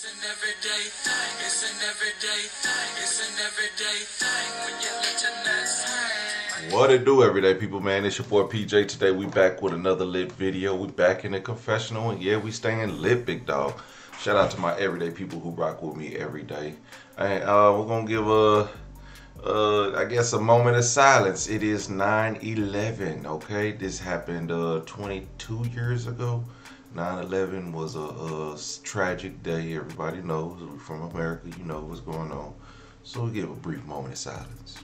It's an everyday thing. It's an everyday thing. It's an everyday thing when you let your nuts hang. What it do, everyday people, man? It's your boy PJ. Today we back with another lit video. We back in the confessional, and yeah, we staying lit, big dog. Shout out to my everyday people who rock with me every day. And we're gonna give I guess a moment of silence. It is 9/11. Okay, this happened 22 years ago. 9/11 was a tragic day. Everybody knows. We're from America, you know what's going on. So we'll give a brief moment of silence.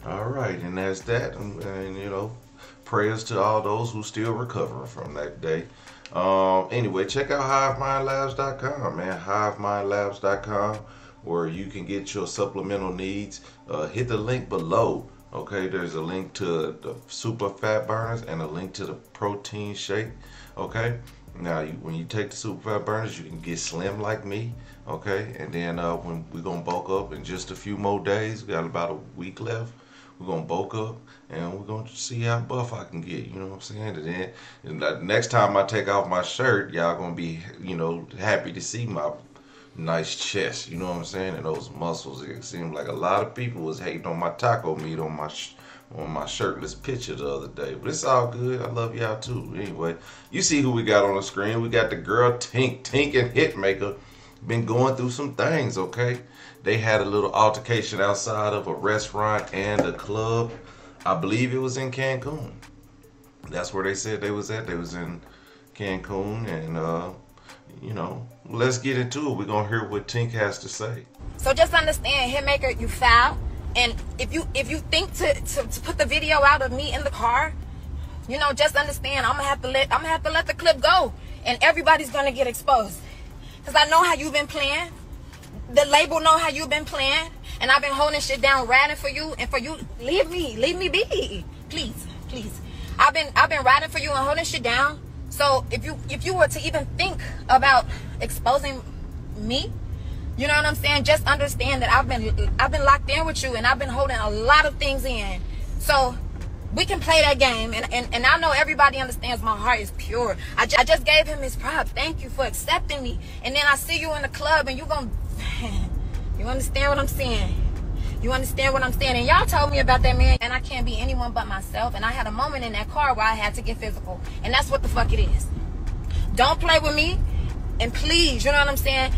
All right, and that's that. And you know, prayers to all those who still recovering from that day. Anyway, check out HiveMindLabs.com, man. HiveMindLabs.com, where you can get your supplemental needs. Hit the link below. Okay, there's a link to the super fat burners and a link to the protein shake. Okay, now when you take the super fat burners, you can get slim like me. Okay, and then when we're gonna bulk up in just a few more days, we got about a week left. We're gonna bulk up and we're gonna see how buff I can get. You know what I'm saying? And then the next time I take off my shirt, y'all gonna be, you know, happy to see my nice chest, you know what I'm saying, and those muscles. It seemed like a lot of people was hating on my taco meat on my shirtless picture the other day, but it's all good. I love y'all too. Anyway, you see who we got on the screen. We got the girl Tink and Hitmaka. Been going through some things. Okay, they had a little altercation outside of a restaurant and a club. I believe it was in Cancun. That's where they said they was at. They was in Cancun, and you know, let's get into it. We're gonna hear what Tink has to say. So just understand, Hitmaker, you foul. And if you think to put the video out of me in the car, you know, just understand, I'm gonna have to let the clip go, and everybody's gonna get exposed. Cause I know how you've been playing. The label know how you've been playing, and I've been holding shit down, riding for you, and for you, leave me be, please. I've been riding for you and holding shit down. So if you were to even think about exposing me, you know what I'm saying, just understand that I've been locked in with you, and I've been holding a lot of things in. So we can play that game, and I know everybody understands my heart is pure. I just gave him his prop. Thank you for accepting me. And then I see you in the club, and you understand what I'm saying? You understand what I'm saying? And y'all told me about that man, and I can't be anyone but myself. And I had a moment in that car where I had to get physical, and that's what the fuck it is. Don't play with me, and please, you know what I'm saying?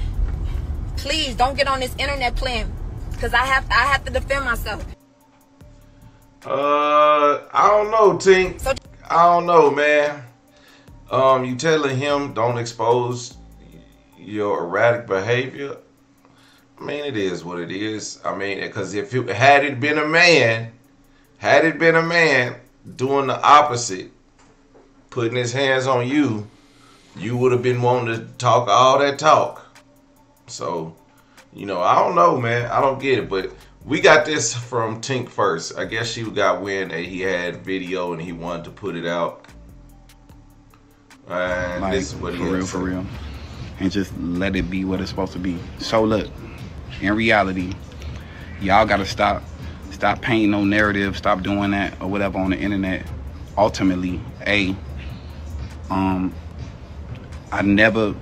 Please don't get on this internet playing, because I have to defend myself. I don't know, Tink. So, I don't know, man. You telling him don't expose your erratic behavior? I mean, it is what it is. I mean, because had it been a man doing the opposite, putting his hands on you, you would have been wanting to talk all that talk. So, you know, I don't know, man. I don't get it. But we got this from Tink first. I guess she got wind that he had video and he wanted to put it out. And like, this is what he had for real. And just let it be what it's supposed to be. So look, in reality, y'all gotta stop painting no narrative, stop doing that or whatever on the internet. Ultimately, I never,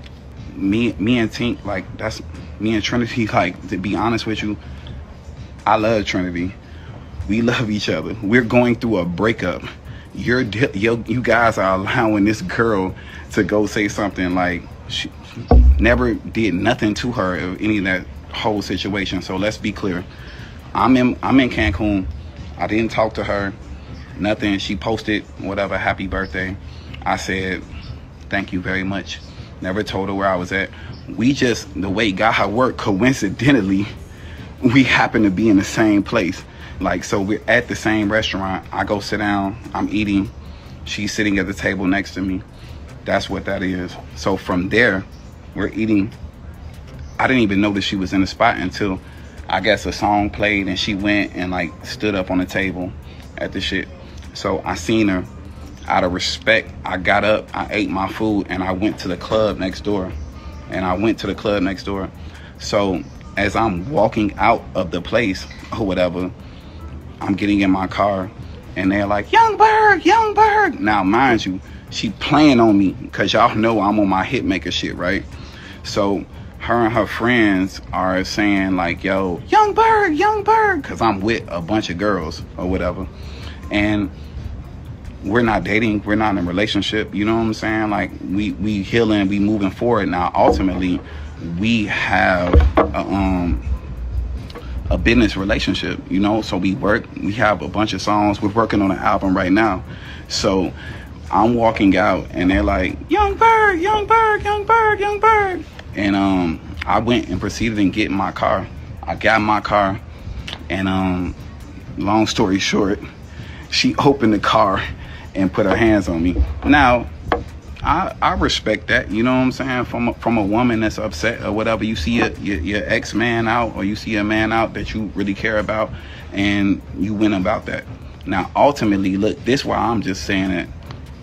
me and Tink, like, that's me and Trinity, like, to be honest with you, I love Trinity. We love each other. We're going through a breakup. You guys are allowing this girl to go say something like she never did nothing to her or any of that whole situation. So let's be clear. I'm in Cancun. I didn't talk to her, nothing. She posted whatever, happy birthday. I said thank you very much. Never told her where I was at. We just, the way God worked, coincidentally we happen to be in the same place. Like, so we're at the same restaurant. I go sit down, I'm eating, she's sitting at the table next to me. That's what that is. So from there, we're eating. I didn't even know that she was in the spot until I guess a song played and she went and like stood up on the table at the shit. So I seen her. Out of respect, I got up, I ate my food, and I went to the club next door. So as I'm walking out of the place or whatever, I'm getting in my car and they're like, Young Berg. Now, mind you, she playing on me because y'all know I'm on my Hitmaker shit, right? So her and her friends are saying like, yo, young bird, because I'm with a bunch of girls or whatever. And we're not dating, we're not in a relationship, you know what I'm saying? Like, we healing, we moving forward. Now, ultimately, we have a business relationship, you know? So we work, we have a bunch of songs, we're working on an album right now. So I'm walking out and they're like, young bird, young bird, young bird, young bird. And I went and proceeded and get in my car. I got in my car and long story short, she opened the car and put her hands on me. Now, I respect that, you know what I'm saying? From a woman that's upset or whatever. You see your ex-man out, or you see a man out that you really care about, and you went about that. Now, ultimately, look, this is why I'm just saying that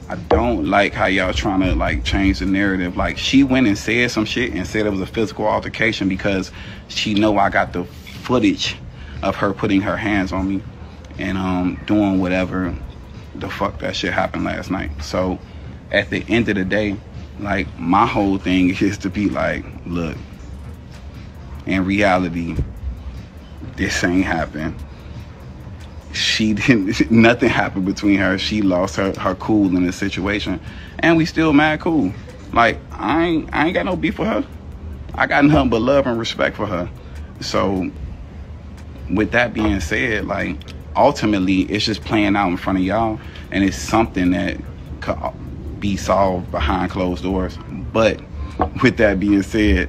I don't like how y'all trying to like change the narrative. Like, she went and said some shit and said it was a physical altercation because she know I got the footage of her putting her hands on me and doing whatever the fuck that shit happened last night. So at the end of the day, like, my whole thing is to be like, look, in reality, this ain't happened. She didn't, nothing happened between her. She lost her cool in the situation, and we still mad cool. Like, I ain't got no beef with her. I got nothing but love and respect for her. So with that being said, like, ultimately it's just playing out in front of y'all, and it's something that could be solved behind closed doors. But with that being said,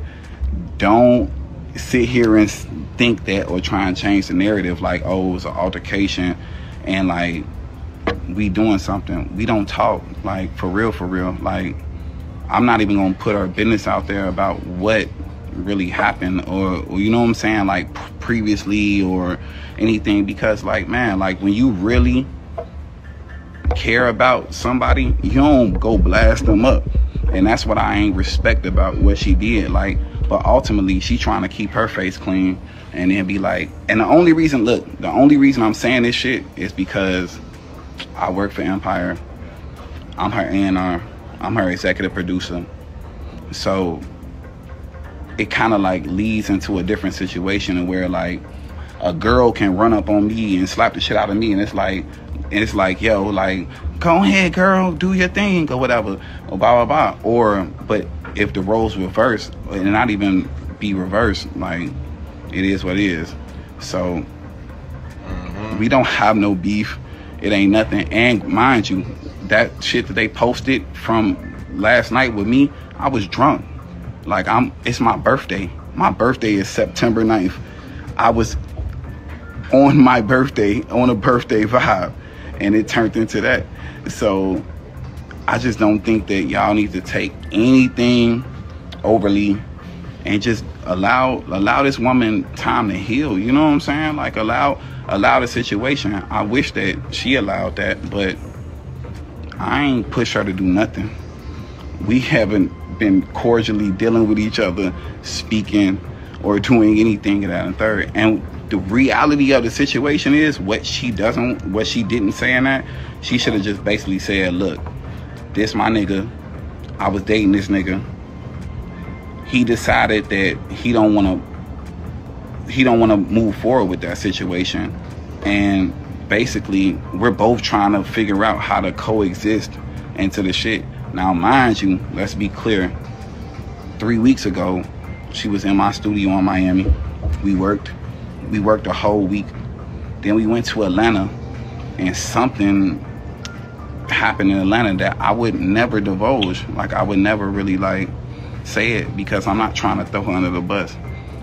don't sit here and think that or try and change the narrative like, oh, it was an altercation and like we doing something. We don't talk, like, for real. Like, I'm not even gonna put our business out there about what really happened or you know what I'm saying, like previously or anything, because like, man, like, when you really care about somebody, you don't go blast them up. And that's what I ain't respect about what she did. Like, but ultimately she trying to keep her face clean and then be like, and the only reason I'm saying this shit is because I work for Empire. I'm her A&R. I'm her executive producer. So it kind of like leads into a different situation where like a girl can run up on me and slap the shit out of me, and it's like, yo, like, go ahead, girl, do your thing or whatever, or blah, blah, blah. Or, but if the roles reverse, and not even be reversed, like, it is what it is. So we don't have no beef. It ain't nothing. And mind you, that shit that they posted from last night with me, I was drunk. Like, it's my birthday. My birthday is September 9th. I was on my birthday, on a birthday vibe, and it turned into that. So I just don't think that y'all need to take anything overly and just allow this woman time to heal. You know what I'm saying? Like, allow the situation. I wish that she allowed that, but I ain't push her to do nothing. We haven't been cordially dealing with each other, speaking or doing anything of that and third. And the reality of the situation is what she didn't say in that, she should have just basically said, look, this my nigga. I was dating this nigga. He decided that he don't want to move forward with that situation. And basically, we're both trying to figure out how to coexist into the shit. Now, mind you, let's be clear. 3 weeks ago, she was in my studio in Miami. We worked a whole week. Then we went to Atlanta, and something happened in Atlanta that I would never divulge. Like, I would never really like say it because I'm not trying to throw her under the bus.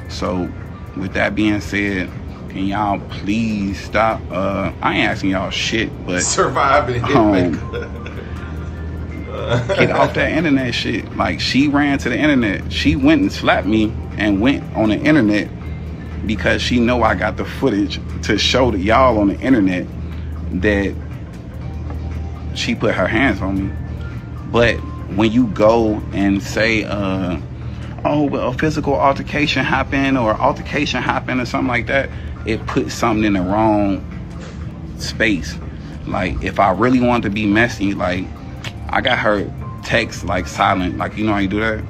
So with that being said, can y'all please stop? I ain't asking y'all shit, but surviving get off that internet shit. Like, she ran to the internet. She went and slapped me and went on the internet because she know I got the footage to show to y'all on the internet that she put her hands on me. But when you go and say, oh, well, a physical altercation happened or altercation happened or something like that, it puts something in the wrong space. Like, if I really wanted to be messy, like, I got her text like silent, like, you know how you do that?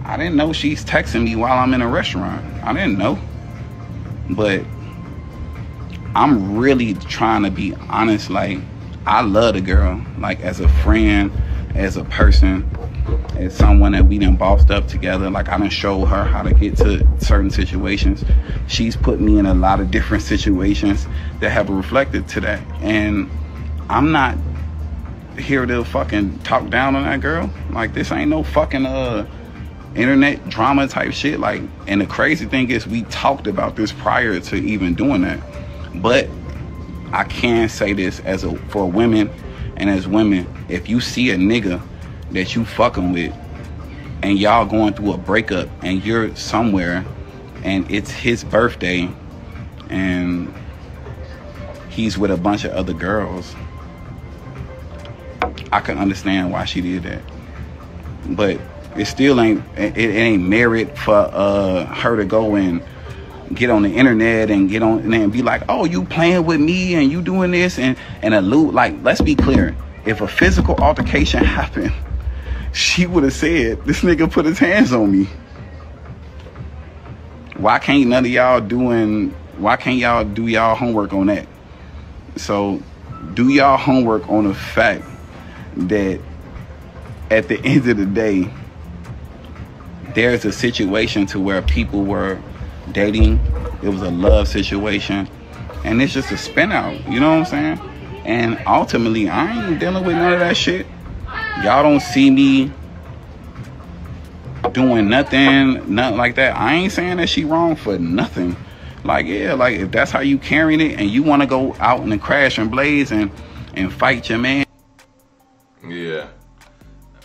I didn't know she's texting me while I'm in a restaurant. I didn't know. But I'm really trying to be honest. Like, I love the girl. Like, as a friend, as a person, as someone that we done bossed up together. Like, I done showed her how to get to certain situations. She's put me in a lot of different situations that have reflected to that. And I'm not here to fucking talk down on that girl. Like, this ain't no fucking internet drama type shit. Like, and the crazy thing is, we talked about this prior to even doing that. But I can say this for women and as women, if you see a nigga that you fucking with and y'all going through a breakup and you're somewhere and it's his birthday and he's with a bunch of other girls, I can understand why she did that. But it still ain't merit for her to go and get on the internet and get on and be like, oh, you playing with me and you doing this and allude. Like, let's be clear, if a physical altercation happened, she would have said, this nigga put his hands on me. Why can't none of y'all do y'all homework on that? So do y'all homework on the fact that at the end of the day, there's a situation to where people were dating. It was a love situation, and it's just a spin out. You know what I'm saying? And ultimately, I ain't dealing with none of that shit. Y'all don't see me doing nothing like that. I ain't saying that she wrong for nothing. Like, yeah, like, if that's how you carrying it and you want to go out and crash and blaze and fight your man. Yeah.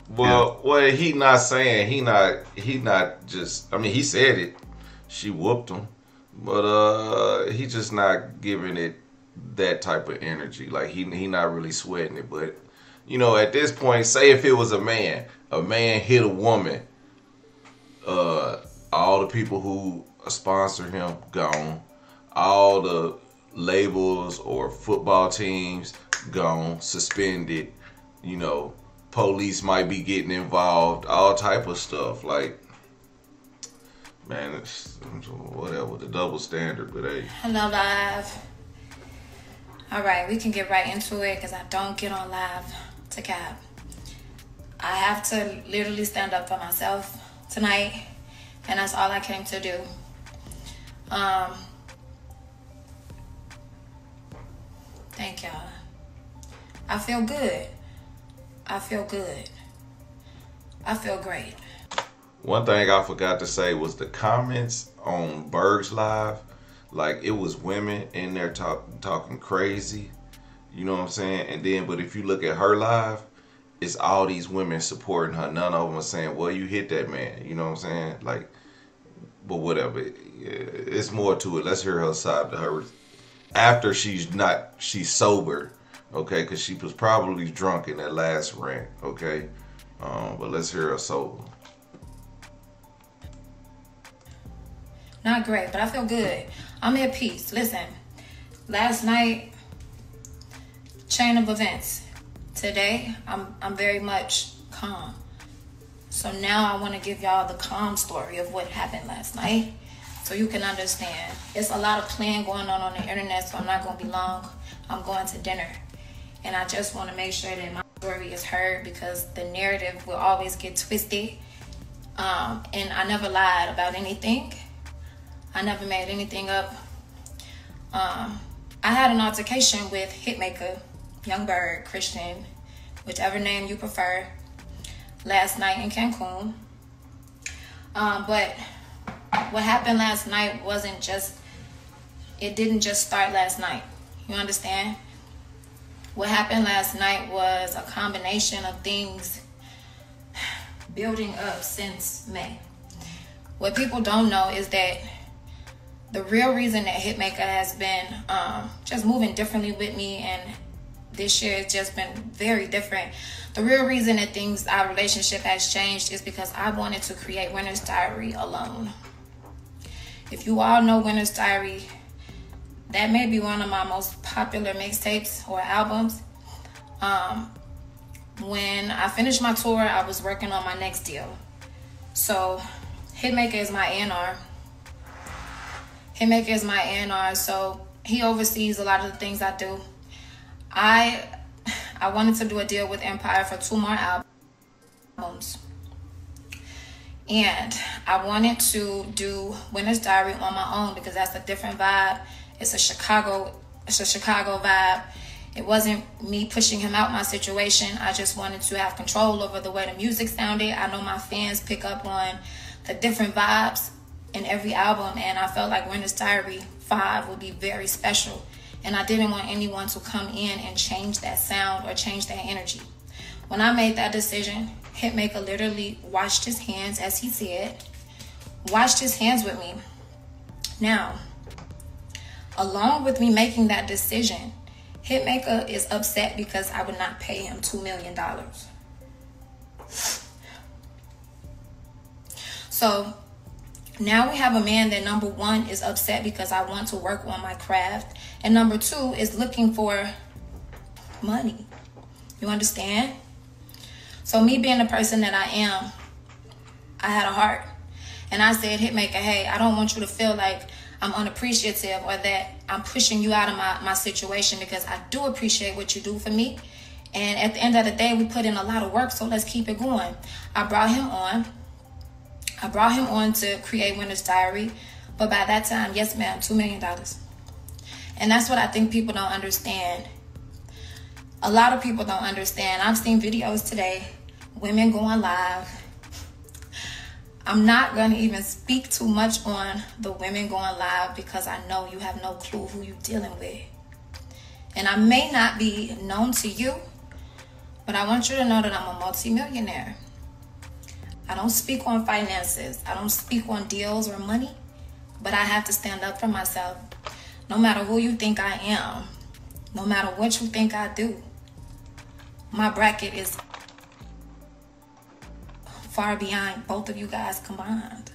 Well, what he not saying, he not just, I mean, he said it. She whooped him. But he just not giving it that type of energy. Like, he not really sweating it. But, you know, at this point, say if it was a man hit a woman, all the people who sponsor him gone, all the labels or football teams gone, suspended, you know, police might be getting involved, all type of stuff. Like, man, it's whatever, the double standard. But hey, hello, live. All right, we can get right into it because I don't get on live to cap. I have to literally stand up for myself tonight, and that's all I came to do. Thank y'all. I feel good. I feel good. I feel great. One thing I forgot to say was the comments on Berg's live. Like, it was women in there talking crazy. You know what I'm saying? And then, but if you look at her live, it's all these women supporting her. None of them are saying, well, you hit that man. You know what I'm saying? Like, but whatever. It's more to it. Let's hear her side to her. After she's sober, okay? Because she was probably drunk in that last rant, okay? But let's hear her sober. Not great, but I feel good. I'm at peace. Listen, last night, chain of events. Today, I'm very much calm. So now I want to give y'all the calm story of what happened last night, so you can understand. It's a lot of playing going on the internet, so I'm not going to be long. I'm going to dinner. And I just want to make sure that my story is heard, because the narrative will always get twisted. And I never lied about anything. I never made anything up. I had an altercation with Hitmaka, Young Bird, Christian, whichever name you prefer, last night in Cancun. But what happened last night it didn't just start last night. You understand? What happened last night was a combination of things building up since May. What people don't know is that the real reason that Hitmaka has been just moving differently with me, and this year has just been very different. The real reason that our relationship has changed is because I wanted to create Winter's Diary alone. If you all know Winter's Diary, that may be one of my most popular mixtapes or albums. When I finished my tour, I was working on my next deal. So Hitmaka is my A&R. Hitmaka is my A&R, so he oversees a lot of the things I do. I wanted to do a deal with Empire for 2 more albums. And I wanted to do Winter's Diary on my own because that's a different vibe. It's a Chicago vibe. It wasn't me pushing him out my situation. I just wanted to have control over the way the music sounded. I know my fans pick up on the different vibes in every album, and I felt like Winter's Diary 5 would be very special. And I didn't want anyone to come in and change that sound or change that energy. When I made that decision, Hitmaka literally washed his hands, as he said, washed his hands with me. Now, along with me making that decision, Hitmaka is upset because I would not pay him $2 million. So now we have a man that, number one, is upset because I want to work on my craft. And number two, is looking for money. You understand? So me being the person that I am, I had a heart. And I said, Hitmaka, hey, I don't want you to feel like I'm unappreciative or that I'm pushing you out of my situation, because I do appreciate what you do for me. And at the end of the day, we put in a lot of work, so let's keep it going. I brought him on to create Winter's Diary. But by that time, yes, ma'am, $2 million. And that's what I think people don't understand. A lot of people don't understand. I've seen videos today, women going live. I'm not going to even speak too much on the women going live because I know you have no clue who you're dealing with. And I may not be known to you, but I want you to know that I'm a multimillionaire. I don't speak on finances. I don't speak on deals or money, but I have to stand up for myself. No matter who you think I am, no matter what you think I do, my bracket is far beyond both of you guys combined.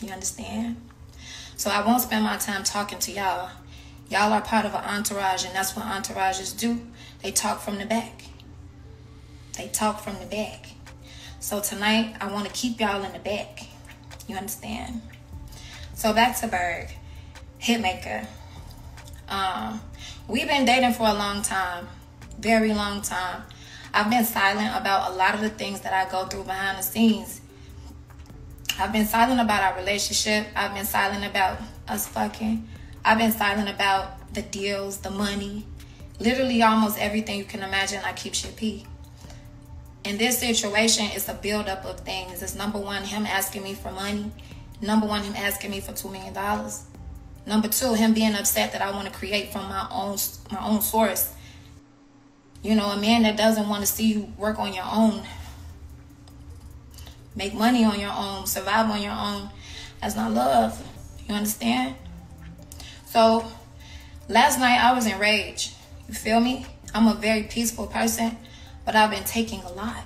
You understand? So I won't spend my time talking to y'all. Y'all are part of an entourage, and that's what entourages do. They talk from the back. They talk from the back. So tonight, I want to keep y'all in the back. You understand? So back to Berg. Hitmaka. We've been dating for a long time. Very long time. I've been silent about a lot of the things that I go through behind the scenes. I've been silent about our relationship. I've been silent about us fucking. I've been silent about the deals, the money. Literally almost everything you can imagine, I keep shit pee. In this situation, it's a buildup of things. It's number one, him asking me for money. Number one, him asking me for $2 million. Number two, him being upset that I want to create from my own source. You know, a man that doesn't want to see you work on your own, make money on your own, survive on your own, that's not love. You understand? So, last night I was enraged. You feel me? I'm a very peaceful person, but I've been taking a lot.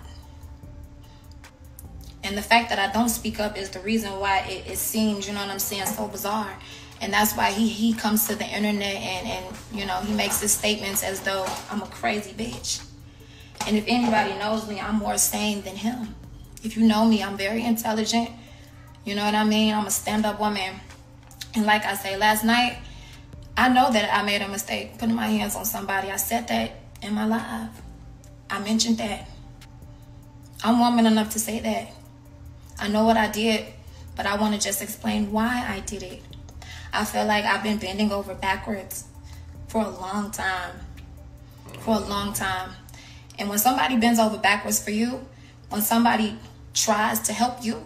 And the fact that I don't speak up is the reason why it seems, you know what I'm saying, so bizarre. And that's why he comes to the internet and you know, he makes his statements as though I'm a crazy bitch. And if anybody knows me, I'm more sane than him. If you know me, I'm very intelligent. You know what I mean? I'm a stand-up woman. And like I say, last night, I know that I made a mistake putting my hands on somebody. I said that in my live. I mentioned that. I'm woman enough to say that. I know what I did, but I want to just explain why I did it. I feel like I've been bending over backwards for a long time. For a long time. And when somebody bends over backwards for you, when somebody tries to help you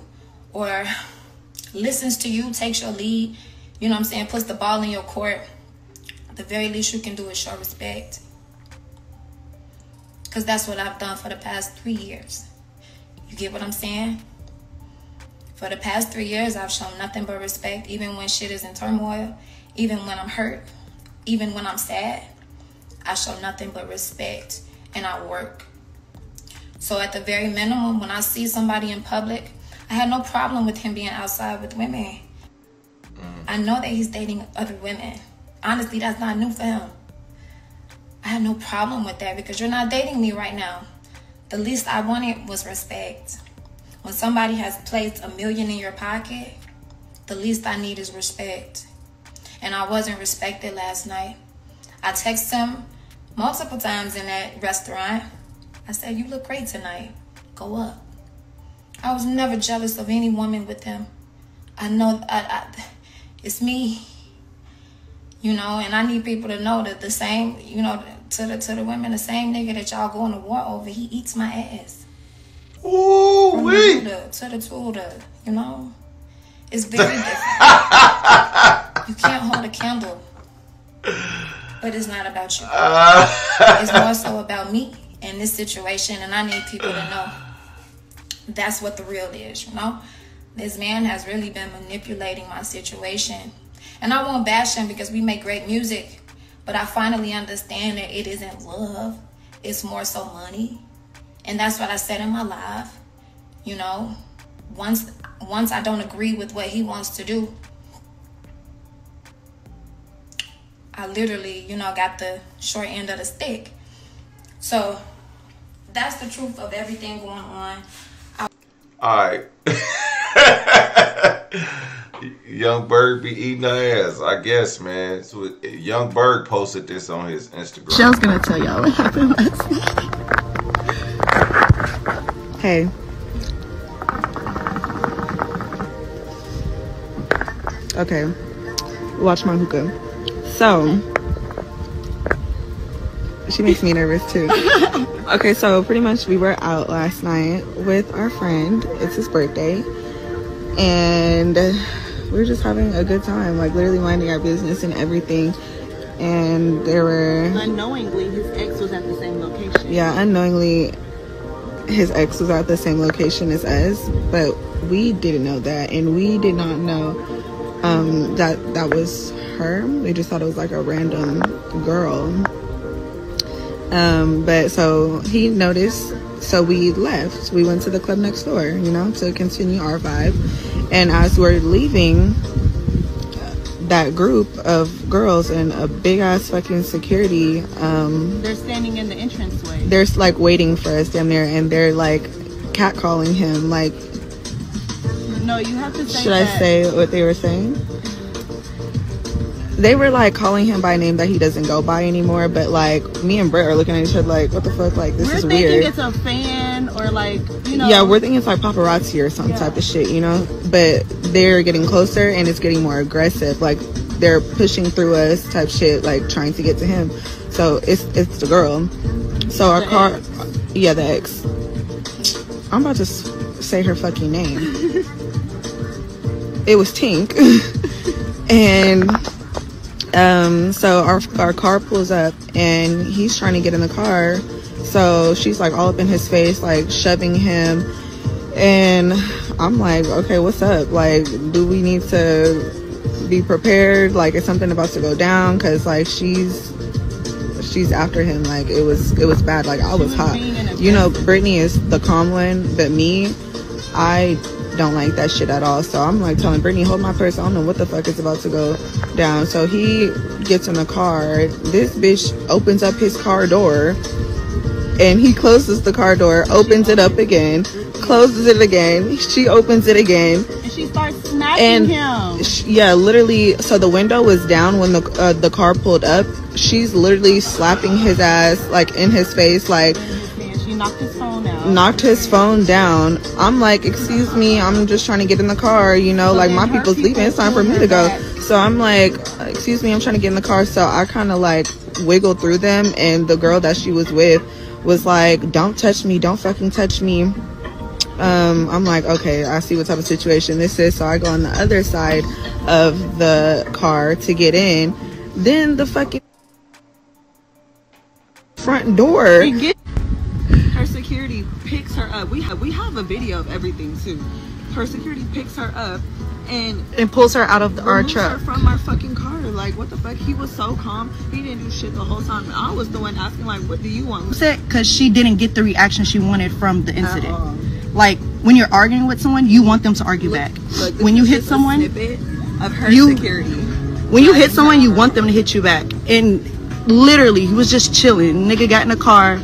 or listens to you, takes your lead, you know what I'm saying, puts the ball in your court, the very least you can do is show respect. Because that's what I've done for the past 3 years. You get what I'm saying? For the past 3 years, I've shown nothing but respect, even when shit is in turmoil, even when I'm hurt, even when I'm sad. I show nothing but respect, and I work. So at the very minimum, when I see somebody in public, I had no problem with him being outside with women. I know that he's dating other women. Honestly, that's not new for him. I have no problem with that because you're not dating me right now. The least I wanted was respect. When somebody has placed $1 million in your pocket, the least I need is respect. And I wasn't respected last night. I texted him multiple times in that restaurant. I said, you look great tonight. Go up. I was never jealous of any woman with him. I know it's me. You know, and I need people to know that the same, you know, to the women, the same nigga that y'all going to war over, he eats my ass. Ooh, From wee. the to the Tudor, you know? It's very different. You can't hold a candle. But it's not about you. It's more so about me in this situation, and I need people to know that's what the real is, you know? This man has really been manipulating my situation. And I won't bash him because we make great music, but I finally understand that it isn't love. It's more so money. And that's what I said in my live. You know, once I don't agree with what he wants to do, I literally, you know, got the short end of the stick. So that's the truth of everything going on. All right. Young Berg be eating her ass, I guess, man. So Young Berg posted this on his Instagram. Shell's gonna tell y'all what happened last night. Hey. Okay. Watch my hookah. So, she makes me nervous too. Okay, so pretty much we were out last night with our friend. It's his birthday. And we were just having a good time, like literally minding our business and everything. And there were... Unknowingly, his ex was at the same location. Yeah, unknowingly, his ex was at the same location as us. But we didn't know that. And we did not know that was her. We just thought it was like a random girl. But so he noticed, so we left. We went to the club next door, you know, to continue our vibe. And as we're leaving that group of girls and a big ass fucking security, they're standing in the entranceway. They're like waiting for us down there, and they're like catcalling him. Like, no, you have to say. Should I say what they were saying? They were like calling him by a name that he doesn't go by anymore, but like me and Brett are looking at each other like, what the fuck, like this is weird. We're thinking it's a fan or like, you know. Yeah, we're thinking it's like paparazzi or some type of shit, you know. But they're getting closer and it's getting more aggressive. Like they're pushing through us type shit, like trying to get to him. So it's the girl. So our car, yeah, the ex. I'm about to say her fucking name. It was Tink. And so our car pulls up and he's trying to get in the car. So she's like all up in his face, like shoving him. And I'm like, okay, what's up? Like, do we need to be prepared? Like, is something about to go down? Cause like she's after him. Like it was bad. Like I was hot. You know, Brittany is the calm one, but me, I don't like that shit at all. So I'm like telling Brittany, hold my purse. I don't know what the fuck is about to go down. So he gets in the car. This bitch opens up his car door and he closes the car door, opens it up again, closes it again. She opens it again. And she starts smacking him. Yeah, literally. So the window was down when the car pulled up. She's literally slapping his ass, like in his face, like. She knocked his phone out. Knocked his phone down. I'm like, excuse me, I'm just trying to get in the car, you know, so like my people's leaving, it's time for me to go. So I'm like, excuse me, I'm trying to get in the car. So I kind of like wiggled through them, and the girl that she was with was like, don't touch me, don't fucking touch me. I'm like, okay, I see what type of situation this is. So I go on the other side of the car to get in. Then the fucking front door, her security picks her up. We have a video of everything too. Her security picks her up and pulls her out of our truck, her from our fucking car. Like, what the fuck? He was so calm. He didn't do shit the whole time. I was the one asking, like, what do you want? Because she didn't get the reaction she wanted from the incident. Like, when you're arguing with someone, you want them to argue back. When you hit someone, snippet of her security. When you hit someone, you want them to hit you back. And literally, he was just chilling. Nigga got in the car.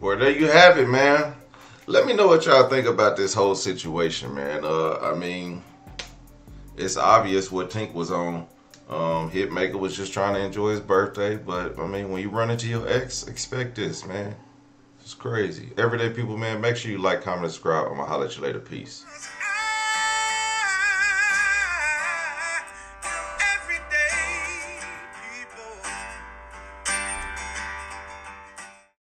Well, there you have it, man. Let me know what y'all think about this whole situation, man. I mean, it's obvious what Tink was on. Hitmaka was just trying to enjoy his birthday, but I mean, when you run into your ex, expect this, man. It's crazy. Everyday people, man, make sure you like, comment, and subscribe. I'm gonna holler at you later. Peace.